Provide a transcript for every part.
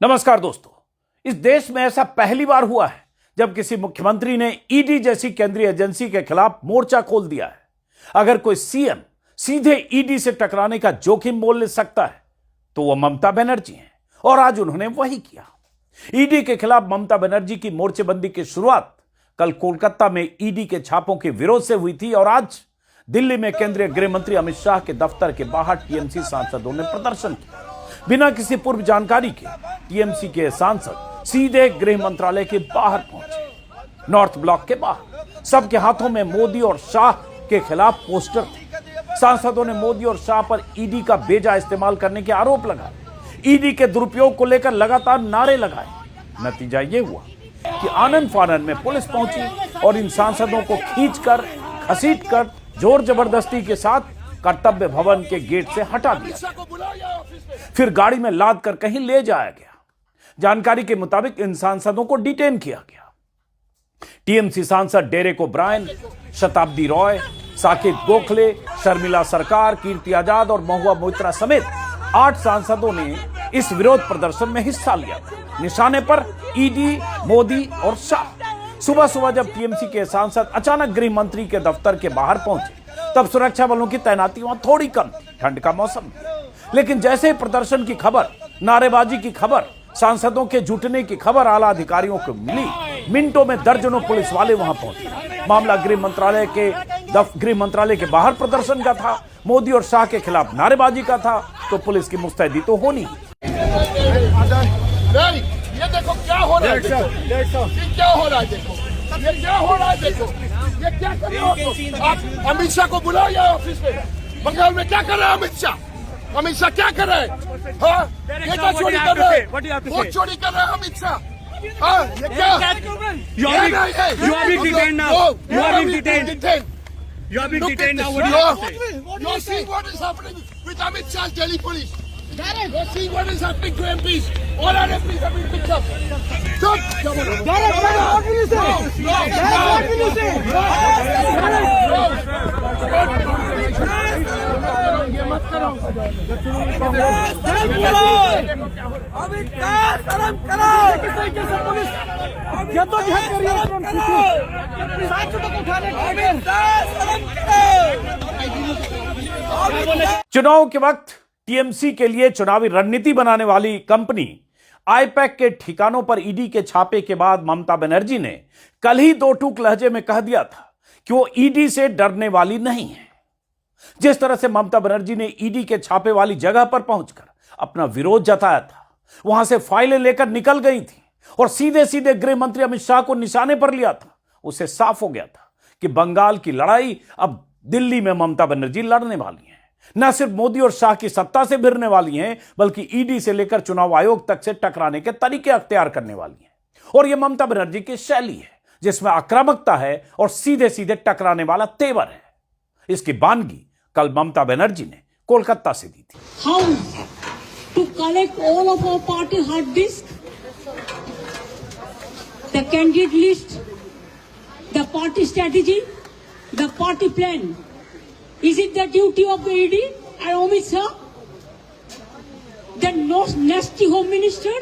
नमस्कार दोस्तों, इस देश में ऐसा पहली बार हुआ है जब किसी मुख्यमंत्री ने ईडी जैसी केंद्रीय एजेंसी के खिलाफ मोर्चा खोल दिया है। अगर कोई सीएम सीधे ईडी से टकराने का जोखिम मोल ले सकता है तो वह ममता बनर्जी हैं और आज उन्होंने वही किया। ईडी के खिलाफ ममता बनर्जी की मोर्चेबंदी की शुरुआत कल कोलकाता में ईडी के छापों के विरोध से हुई थी और आज दिल्ली में केंद्रीय गृह मंत्री अमित शाह के दफ्तर के बाहर टीएमसी सांसदों ने प्रदर्शन किया। बिना किसी पूर्व जानकारी के टीएमसी के सांसद सीधे गृह मंत्रालय के बाहर पहुंचे। नॉर्थ ब्लॉक के बाहर सबके हाथों में मोदी और शाह के खिलाफ पोस्टर थे। सांसदों ने मोदी और शाह पर ईडी का बेजा इस्तेमाल करने के आरोप लगाए। ईडी के दुरुपयोग को लेकर लगातार नारे लगाए। नतीजा यह हुआ कि आनन फानन में पुलिस पहुंची और इन सांसदों को खींचकर घसीटकर जोर जबरदस्ती के साथ कर्तव्य भवन के गेट से हटा दिया, फिर गाड़ी में लाद कर कहीं ले जाया गया। जानकारी के मुताबिक इन सांसदों को डिटेन किया गया। टीएमसी सांसद डेरेक ओब्रायन, शताब्दी रॉय, साकेत गोखले, शर्मिला सरकार, कीर्ति आजाद और महुआ मोइत्रा समेत 8 सांसदों ने इस विरोध प्रदर्शन में हिस्सा लिया। निशाने पर ईडी, मोदी और शाह। सुबह सुबह जब टीएमसी के सांसद अचानक गृह मंत्री के दफ्तर के बाहर पहुंचे तब सुरक्षा बलों की तैनाती वहां थोड़ी कम थी, ठंड का मौसम था। लेकिन जैसे प्रदर्शन की खबर, नारेबाजी की खबर, सांसदों के जुटने की खबर आला अधिकारियों को मिली, मिनटों में दर्जनों पुलिस वाले वहां पहुंचे। मामला गृह मंत्रालय के बाहर प्रदर्शन का था, मोदी और शाह के खिलाफ नारेबाजी का था, तो पुलिस की मुस्तैदी तो होनी। ये देखो क्या हो रहा है, ये क्या हो रहा है, देखो ये क्या हो रहा है, देखो ये क्या कर रहे हो आप। अमित शाह को बुलाओ यहाँ ऑफिस में। बंगाल में क्या कर रहे हैं अमित शाह? अमित शाह क्या कर रहे हैं? हाँ, ये क्या चोरी कर रहे हैं? बहुत चोरी कर रहे हैं अमित शाह। हाँ, ये क्या? You are being detained now. You are being detained. You are being detained now. What do you have to say? You are seeing what is happening with Amit Shah's Delhi police. You are seeing what is happening to MPs. All our MPs have been picked up. Stop! What will you say? What will you say? चुनाव के वक्त TMC के लिए चुनावी रणनीति बनाने वाली company IUPAC के ठिकानों पर ईडी के छापे के बाद ममता बनर्जी ने कल ही दो टूक लहजे में कह दिया था कि वो ईडी से डरने वाली नहीं है। जिस तरह से ममता बनर्जी ने ईडी के छापे वाली जगह पर पहुंचकर अपना विरोध जताया था, वहां से फाइलें लेकर निकल गई थी और सीधे सीधे गृह मंत्री अमित शाह को निशाने पर लिया था, उससे साफ हो गया था कि बंगाल की लड़ाई अब दिल्ली में ममता बनर्जी लड़ने वाली हैं। न सिर्फ मोदी और शाह की सत्ता से भिड़ने वाली हैं, बल्कि ईडी से लेकर चुनाव आयोग तक से टकराने के तरीके अख्तियार करने वाली हैं। और यह ममता बनर्जी की शैली है जिसमें आक्रामकता है और सीधे सीधे टकराने वाला तेवर है। इसकी बानगी कल ममता बनर्जी ने कोलकाता से दी थी। How to collect all of our party hard disk, the candidate list, the party strategy, the party plan. Is it the duty of the ED and Amit Shah, the nasty home minister,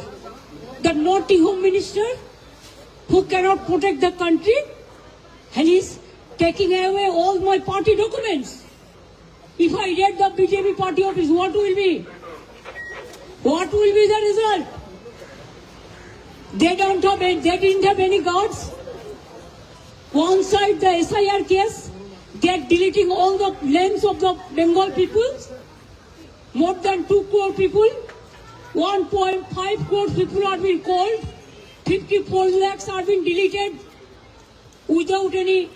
the naughty home minister who cannot protect the country, and he's taking away all my party documents? If I raid the BJP party office, what will be? What will be the result? They didn't have any guards. One side the SIR case, they are deleting all the names of the Bengal people. More than 2 crore people, 1.5 crore people are being called. 54 lakhs are being deleted without any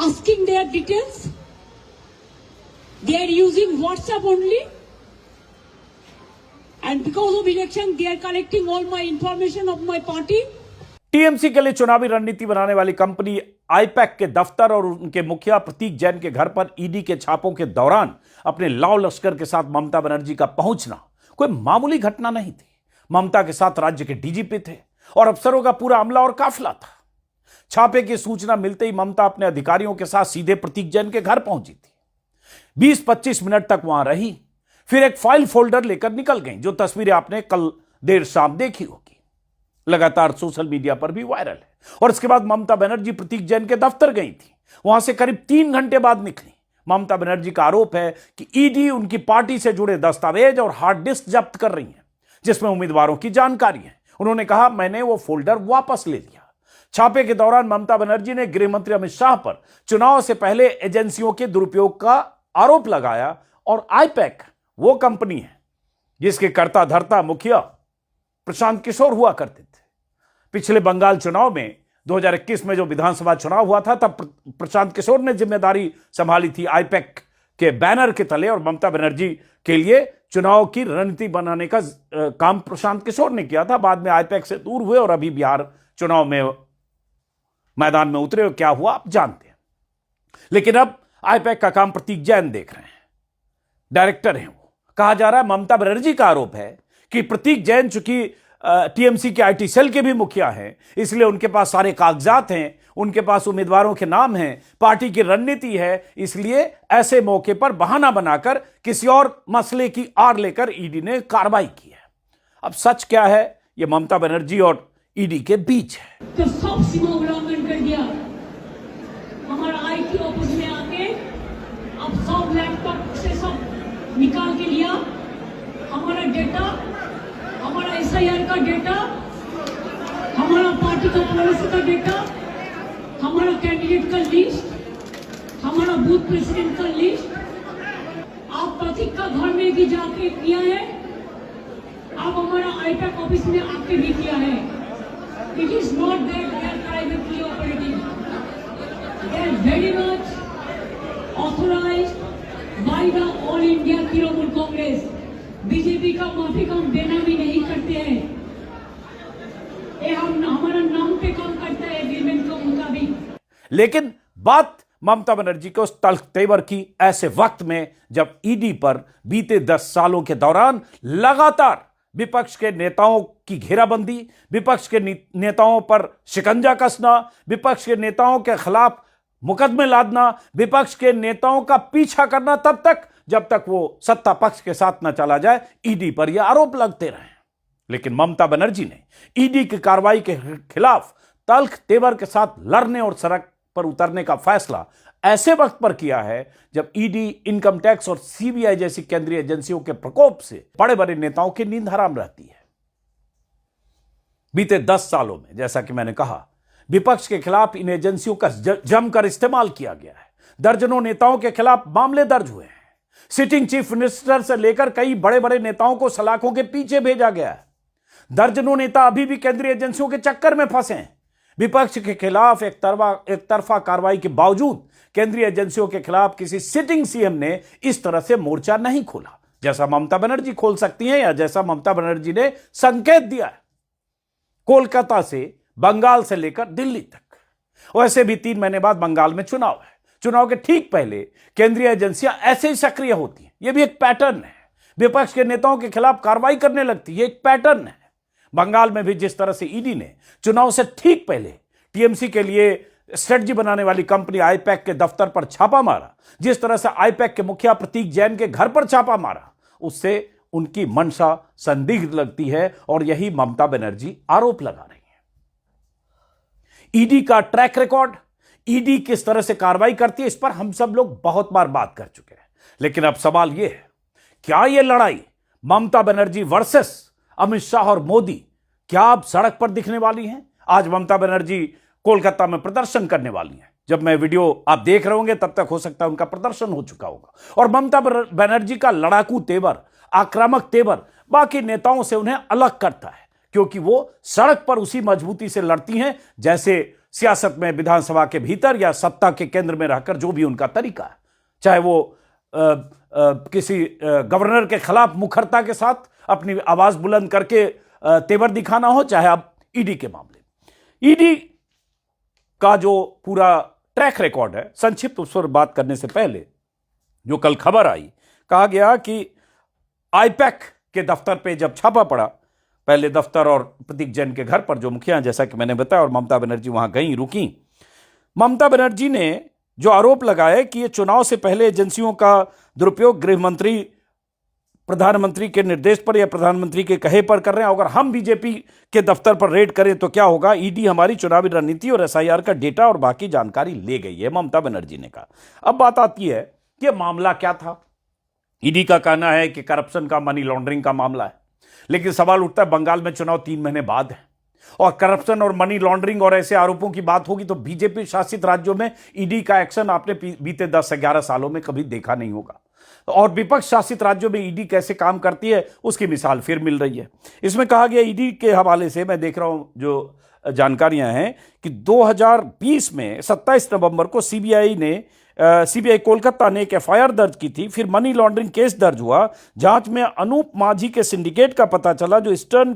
asking their details. They are using WhatsApp only, and because of election they are collecting all my information of my party. TMC के लिए चुनावी रणनीति बनाने वाली company IUPAC के दफ्तर और उनके मुखिया प्रतीक जैन के घर पर ईडी के छापों के दौरान अपने लाव लश्कर के साथ ममता बनर्जी का पहुंचना कोई मामूली घटना नहीं थी। ममता के साथ राज्य के डीजीपी थे और अफसरों का पूरा अमला और काफिला था। छापे की सूचना मिलते ही ममता अपने अधिकारियों के साथ सीधे प्रतीक जैन के घर पहुंची थी। 20-25 मिनट तक वहां रही। फिर एक फाइल फोल्डर लेकर निकल गई, जो तस्वीरें आपने कल देर शाम देखी होगी, लगातार सोशल मीडिया पर भी वायरल है। और इसके बाद ममता बनर्जी प्रतीक जैन के दफ्तर गई थी, वहां से करीब 3 घंटे बाद निकली। ममता बनर्जी का आरोप है कि ईडी उनकी पार्टी से जुड़े दस्तावेज और हार्ड डिस्क जब्त कर रही है, जिसमें उम्मीदवारों की जानकारी है। उन्होंने कहा, मैंने वो फोल्डर वापस ले लिया। छापे के दौरान ममता बनर्जी ने गृह मंत्री अमित शाह पर चुनाव से पहले एजेंसियों के दुरुपयोग का आरोप लगाया। और आईपैक वो कंपनी है जिसके कर्ता धर्ता मुखिया प्रशांत किशोर हुआ करते थे। पिछले बंगाल चुनाव में 2021 में जो विधानसभा चुनाव हुआ था, तब प्रशांत किशोर ने जिम्मेदारी संभाली थी आईपैक के बैनर के तले, और ममता बनर्जी के लिए चुनाव की रणनीति बनाने का काम प्रशांत किशोर ने किया था। बाद में आईपैक से दूर हुए और अभी बिहार चुनाव में मैदान में उतरे। क्या हुआ आप जानते हैं। लेकिन अब आईपैक का काम प्रतीक जैन देख रहे हैं, डायरेक्टर हैं वो। कहा जा रहा है, ममता बनर्जी का आरोप है कि प्रतीक जैन चूंकि टीएमसी के आईटी सेल के भी मुखिया हैं, इसलिए उनके पास सारे कागजात हैं, उनके पास उम्मीदवारों के नाम हैं, पार्टी की रणनीति है, इसलिए ऐसे मौके पर बहाना बनाकर किसी और मसले की आड़ लेकर ईडी ने कार्रवाई की है। अब सच क्या है, यह ममता बनर्जी और ईडी के बीच है। तो सब सीमा उल्लंघन कर दिया। हमारा आईटी ऑफिस में आके अब सब लैपटॉप से सब निकाल के लिया, हमारा डेटा, हमारा एसआईआर का डेटा, हमारा पार्टी का पॉलिसी का डेटा, हमारा कैंडिडेट का लिस्ट, हमारा बूथ प्रेसिडेंट का लिस्ट, आप प्रतीक का घर में भी जाके किया है, आप हमारा आईपैक ऑफिस में आके भी किया है। It is not that they are privately operating. They are very much authorized by the All India Trinamool Congress. BJP का माफी हम देना भी नहीं करते हैं। ये हमारा नाम पे काम करता है एग्रीमेंट के मुताबिक। लेकिन बात ममता बनर्जी के उस तल्ख तेवर की ऐसे वक्त में जब ईडी पर बीते 10 सालों के दौरान लगातार विपक्ष के नेताओं की घेराबंदी, विपक्ष के नेताओं पर शिकंजा कसना, विपक्ष के नेताओं के खिलाफ मुकदमे लादना, विपक्ष के नेताओं का पीछा करना, तब तक जब तक वो सत्ता पक्ष के साथ न चला जाए, ईडी पर यह आरोप लगते रहे। लेकिन ममता बनर्जी ने ईडी की कार्रवाई के खिलाफ तल्ख तेवर के साथ लड़ने और सड़क पर उतरने का फैसला ऐसे वक्त पर किया है जब ईडी, इनकम टैक्स और सीबीआई जैसी केंद्रीय एजेंसियों के प्रकोप से बड़े बड़े नेताओं की नींद हराम रहती है। बीते 10 सालों में, जैसा कि मैंने कहा, विपक्ष के खिलाफ इन एजेंसियों का जमकर इस्तेमाल किया गया है। दर्जनों नेताओं के खिलाफ मामले दर्ज हुए हैं। सिटिंग चीफ मिनिस्टर से लेकर कई बड़े बड़े नेताओं को सलाखों के पीछे भेजा गया है। दर्जनों नेता अभी भी केंद्रीय एजेंसियों के चक्कर में फंसे हैं। विपक्ष के खिलाफ एक तरफा कार्रवाई के बावजूद केंद्रीय एजेंसियों के खिलाफ किसी सिटिंग सीएम ने इस तरह से मोर्चा नहीं खोला, जैसा ममता बनर्जी खोल सकती हैं या जैसा ममता बनर्जी ने संकेत दिया है। कोलकाता से बंगाल से लेकर दिल्ली तक। वैसे भी 3 महीने बाद बंगाल में चुनाव है। चुनाव के ठीक पहले केंद्रीय एजेंसियां ऐसे ही सक्रिय होती हैं। यह भी एक पैटर्न है। विपक्ष के नेताओं के खिलाफ कार्रवाई करने लगती है, एक पैटर्न है। बंगाल में भी जिस तरह से ईडी ने चुनाव से ठीक पहले टीएमसी के लिए स्ट्रेटजी बनाने वाली कंपनी आईपैक के दफ्तर पर छापा मारा, जिस तरह से आईपैक के मुखिया प्रतीक जैन के घर पर छापा मारा, उससे उनकी मंशा संदिग्ध लगती है और यही ममता बनर्जी आरोप लगा रही है। ईडी का ट्रैक रिकॉर्ड, ईडी किस तरह से कार्रवाई करती है, इस पर हम सब लोग बहुत बार बात कर चुके हैं। लेकिन अब सवाल यह है, क्या यह लड़ाई ममता बनर्जी वर्सेस अमित शाह और मोदी क्या अब सड़क पर दिखने वाली हैं? आज ममता बनर्जी कोलकाता में प्रदर्शन करने वाली हैं। जब मैं वीडियो आप देख रहे होंगे तब तक हो सकता है उनका प्रदर्शन हो चुका होगा। और ममता बनर्जी का लड़ाकू तेवर, आक्रामक तेवर बाकी नेताओं से उन्हें अलग करता है, क्योंकि वो सड़क पर उसी मजबूती से लड़ती हैं जैसे सियासत में विधानसभा के भीतर या सत्ता के केंद्र में रहकर जो भी उनका तरीका है। चाहे वो किसी गवर्नर के खिलाफ मुखरता के साथ अपनी आवाज बुलंद करके तेवर दिखाना हो, चाहे अब ईडी के मामले। ईडी का जो पूरा ट्रैक रिकॉर्ड है, संक्षिप्त उस पर बात करने से पहले जो कल खबर आई, कहा गया कि आईपैक के दफ्तर पे जब छापा पड़ा, पहले दफ्तर और प्रतीक जैन के घर पर जो मुखिया, जैसा कि मैंने बताया, और ममता बनर्जी वहां गई, रुकी। ममता बनर्जी ने जो आरोप लगाया कि ये चुनाव से पहले एजेंसियों का दुरुपयोग गृह मंत्री प्रधानमंत्री के निर्देश पर या प्रधानमंत्री के कहे पर कर रहे हैं। अगर हम बीजेपी के दफ्तर पर रेड करें तो क्या होगा? ईडी हमारी चुनावी रणनीति और एसआईआर का डेटा और बाकी जानकारी ले गई है, ममता बनर्जी ने कहा। अब बात आती है कि मामला क्या था। ईडी का कहना है कि करप्शन का, मनी लॉन्ड्रिंग का मामला है, लेकिन सवाल उठता है बंगाल में चुनाव 3 महीने बाद है और करप्शन और मनी लॉन्ड्रिंग और ऐसे आरोपों की बात होगी तो बीजेपी शासित राज्यों में ईडी का एक्शन आपने बीते 10-11 सालों में कभी देखा नहीं होगा। और विपक्ष शासित राज्यों में ईडी कैसे काम करती है उसकी मिसाल फिर मिल रही है। इसमें कहा गया, ईडी के हवाले से मैं देख रहा हूं जो जानकारियां हैं कि 2020 में 27 नवंबर को सीबीआई कोलकाता ने एक एफआईआर दर्ज की थी। फिर मनी लॉन्ड्रिंग केस दर्ज हुआ। जांच में अनूप माझी के सिंडिकेट का पता चला जो ईस्टर्न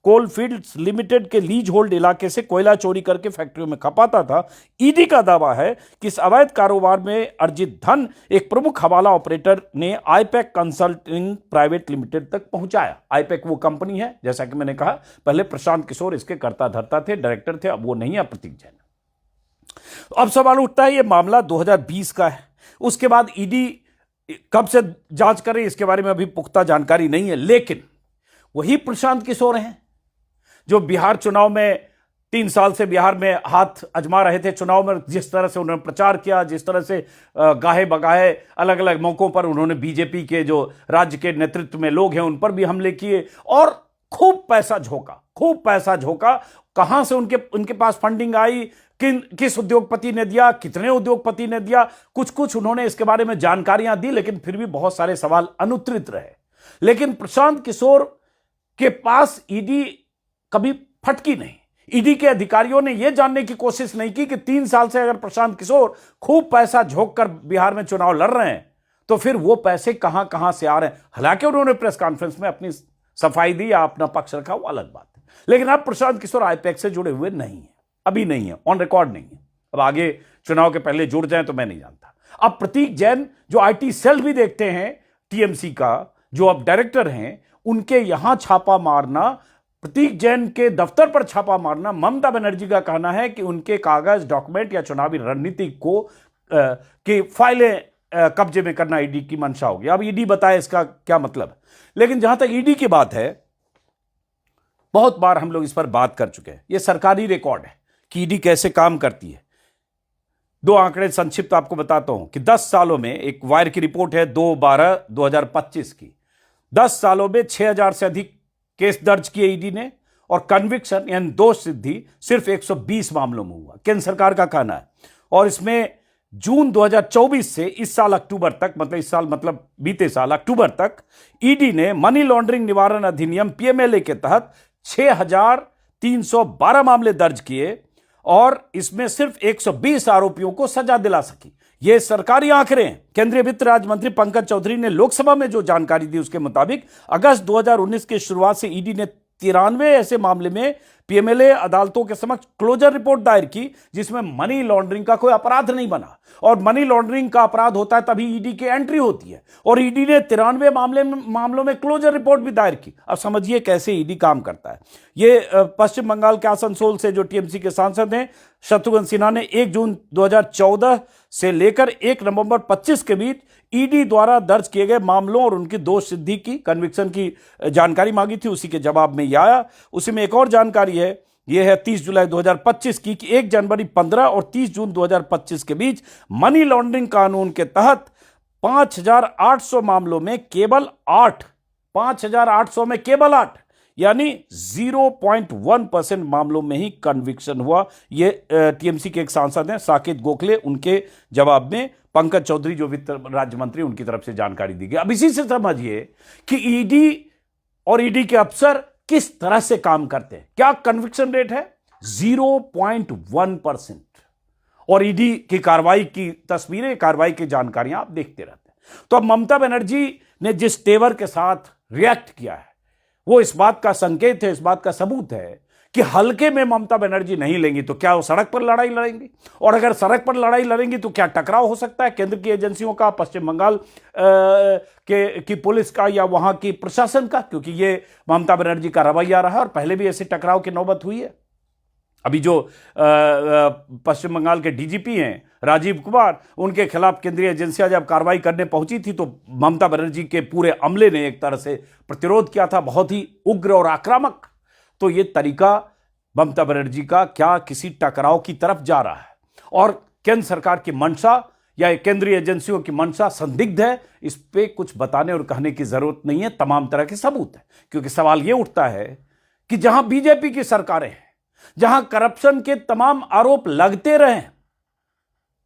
कोलफील्ड्स लिमिटेड के लीज होल्ड इलाके से कोयला चोरी करके फैक्ट्रियों में खपाता था। ईडी का दावा है कि इस अवैध कारोबार में अर्जित धन एक प्रमुख हवाला ऑपरेटर ने आईपैक कंसल्टिंग प्राइवेट लिमिटेड तक पहुंचाया। आईपैक वो कंपनी है, जैसा कि मैंने कहा, पहले प्रशांत किशोर इसके कर्ता धर्ता थे, डायरेक्टर थे, अब वो नहीं है, प्रतीक जैन। अब सवाल उठता है, ये मामला 2020 का है। उसके बाद ईडी कब से जांच करे इसके बारे में अभी पुख्ता जानकारी नहीं है, लेकिन वही प्रशांत किशोर हैं जो बिहार चुनाव में 3 साल से बिहार में हाथ आजमा रहे थे। चुनाव में जिस तरह से उन्होंने प्रचार किया, जिस तरह से गाहे बगाहे अलग अलग मौकों पर उन्होंने बीजेपी के जो राज्य के नेतृत्व में लोग हैं उन पर भी हमले किए और खूब पैसा झोंका। कहां से उनके पास फंडिंग आई, किस उद्योगपति ने दिया, कितने उद्योगपति ने दिया, कुछ उन्होंने इसके बारे में जानकारियां दी, लेकिन फिर भी बहुत सारे सवाल अनुत्तरित रहे। लेकिन प्रशांत किशोर के पास ईडी कभी फटकी नहीं। ईडी के अधिकारियों ने यह जानने की कोशिश नहीं की कि 3 साल से अगर प्रशांत किशोर खूब पैसा झोंक कर बिहार में चुनाव लड़ रहे हैं तो फिर वो पैसे कहां से आ रहे हैं। हालांकि उन्होंने प्रेस कॉन्फ्रेंस में अपनी सफाई दी या अपना पक्ष रखा, वो अलग बात है, लेकिन अब प्रशांत किशोर आईपैक से जुड़े हुए नहीं है, अभी नहीं है, ऑन रिकॉर्ड नहीं है। अब आगे चुनाव के पहले जुड़ जाए तो मैं नहीं जानता। अब प्रतीक जैन जो आईटी सेल भी देखते हैं टीएमसी का, जो अब डायरेक्टर हैं, उनके यहां छापा मारना, प्रतीक जैन के दफ्तर पर छापा मारना, ममता बनर्जी का कहना है कि उनके कागज, डॉक्यूमेंट या चुनावी रणनीति की फाइलें कब्जे में करना ईडी की मंशा होगी। अब ईडी बताए इसका क्या मतलब। लेकिन जहां तक ईडी की बात है, बहुत बार हम लोग इस पर बात कर चुके हैं, यह सरकारी रिकॉर्ड है कि ईडी कैसे काम करती है। 2 आंकड़े संक्षिप्त आपको बताता हूं कि 10 सालों में, एक वायर की रिपोर्ट है 2/12/2025 की, 10 सालों में 6000 से अधिक केस दर्ज किए ईडी ने और कन्विक्शन यानी दोष सिद्धि सिर्फ 120 मामलों में हुआ, केंद्र सरकार का कहना है। और इसमें जून 2024 से इस साल अक्टूबर तक, मतलब बीते साल अक्टूबर तक, ईडी ने मनी लॉन्ड्रिंग निवारण अधिनियम पीएमएलए के तहत 6312 मामले दर्ज किए और इसमें सिर्फ 120 आरोपियों को सजा दिला सकी। ये सरकारी आंकड़े हैं। केंद्रीय वित्त राज्य मंत्री पंकज चौधरी ने लोकसभा में जो जानकारी दी उसके मुताबिक अगस्त 2019 की शुरुआत से ईडी ने 93 ऐसे मामले में पीएमएलए अदालतों के समक्ष क्लोजर रिपोर्ट दायर की जिसमें मनी लॉन्ड्रिंग का कोई अपराध नहीं बना। और मनी लॉन्ड्रिंग का अपराध होता है तभी ईडी की एंट्री होती है, और ईडी ने 93 मामलों में क्लोजर रिपोर्ट भी दायर की। अब समझिए कैसे ईडी काम करता है। ये पश्चिम बंगाल के आसनसोल से जो टीएमसी के सांसद हैं शत्रुघ्न सिन्हा ने 1 जून 2014 से लेकर 1 नवंबर 25 के बीच ईडी द्वारा दर्ज किए गए मामलों और उनकी दोष सिद्धि की, कन्विक्शन की जानकारी मांगी थी। उसी के जवाब में यह आया। उसी में एक और जानकारी है, यह है 30 जुलाई 2025 की, कि 1 जनवरी 15 और 30 जून 2025 के बीच मनी लॉन्ड्रिंग कानून के तहत 5800 मामलों में केवल 8, 5800 में केवल 8 यानी 0.1% मामलों में ही कन्विक्शन हुआ। ये टीएमसी के एक सांसद हैं साकेत गोखले, उनके जवाब में पंकज चौधरी जो वित्त राज्य मंत्री, उनकी तरफ से जानकारी दी गई। अब इसी से समझिए कि ईडी और ईडी के अफसर किस तरह से काम करते हैं। क्या कन्विक्शन रेट है? 0.1%। और ईडी की कार्रवाई की तस्वीरें, कार्रवाई की जानकारियां आप देखते रहते हैं। तो अब ममता बनर्जी ने जिस तेवर के साथ रिएक्ट किया है वो इस बात का संकेत है, इस बात का सबूत है कि हल्के में ममता बनर्जी नहीं लेंगी तो क्या वो सड़क पर लड़ाई लड़ेंगी, और अगर सड़क पर लड़ाई लड़ेंगी तो क्या टकराव हो सकता है केंद्र की एजेंसियों का, पश्चिम बंगाल की पुलिस का या वहां की प्रशासन का, क्योंकि ये ममता बनर्जी का रवैया रहा और पहले भी ऐसे टकराव की नौबत हुई है। अभी जो पश्चिम बंगाल के डीजीपी हैं राजीव कुमार, उनके खिलाफ केंद्रीय एजेंसियां जब कार्रवाई करने पहुंची थी तो ममता बनर्जी के पूरे अमले ने एक तरह से प्रतिरोध किया था, बहुत ही उग्र और आक्रामक। तो ये तरीका ममता बनर्जी का क्या किसी टकराव की तरफ जा रहा है, और केंद्र सरकार की मंशा या केंद्रीय एजेंसियों की मंशा संदिग्ध है, इस पे कुछ बताने और कहने की जरूरत नहीं है, तमाम तरह के सबूत है। क्योंकि सवाल यह उठता है कि जहां बीजेपी की सरकारें हैं, जहां करप्शन के तमाम आरोप लगते रहे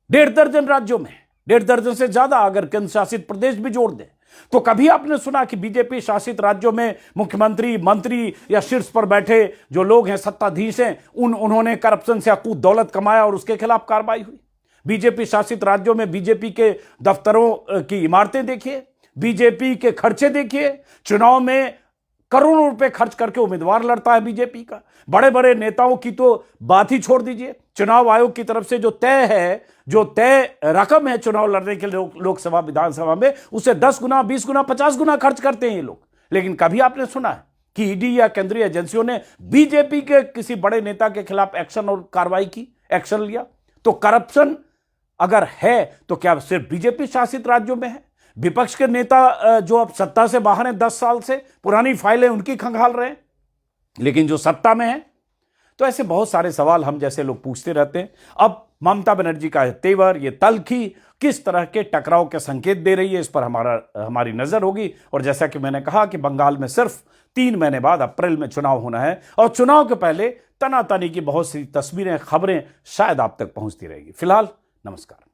1.5 दर्जन राज्यों में, 1.5 दर्जन से ज्यादा अगर केंद्र शासित प्रदेश भी जोड़ दें, तो कभी आपने सुना कि बीजेपी शासित राज्यों में मुख्यमंत्री, मंत्री या शीर्ष पर बैठे जो लोग हैं, सत्ताधीश हैं, उन्होंने करप्शन से अकूत दौलत कमाया और उसके खिलाफ कार्रवाई हुई? बीजेपी शासित राज्यों में बीजेपी के दफ्तरों की इमारतें देखिए, बीजेपी के खर्चे देखिए, चुनाव में करोड़ों रुपए खर्च करके उम्मीदवार लड़ता है बीजेपी का। बड़े बड़े नेताओं की तो बात ही छोड़ दीजिए, चुनाव आयोग की तरफ से जो तय रकम है चुनाव लड़ने के लिए लोकसभा विधानसभा में, उसे 10 गुना, 20 गुना, 50 गुना खर्च करते हैं ये लोग। लेकिन कभी आपने सुना है कि ईडी या केंद्रीय एजेंसियों ने बीजेपी के किसी बड़े नेता के खिलाफ एक्शन और कार्रवाई की, एक्शन लिया? तो करप्शन अगर है तो क्या सिर्फ बीजेपी शासित राज्यों में है? विपक्ष के नेता जो अब सत्ता से बाहर हैं, 10 साल से पुरानी फाइलें उनकी खंगाल रहे हैं, लेकिन जो सत्ता में है, तो ऐसे बहुत सारे सवाल हम जैसे लोग पूछते रहते हैं। अब ममता बनर्जी का तेवर, ये तल्खी किस तरह के टकराव के संकेत दे रही है, इस पर हमारी नजर होगी। और जैसा कि मैंने कहा कि बंगाल में सिर्फ 3 महीने बाद अप्रैल में चुनाव होना है, और चुनाव के पहले तनातनी की बहुत सी तस्वीरें, खबरें शायद आप तक पहुंचती रहेगी। फिलहाल नमस्कार।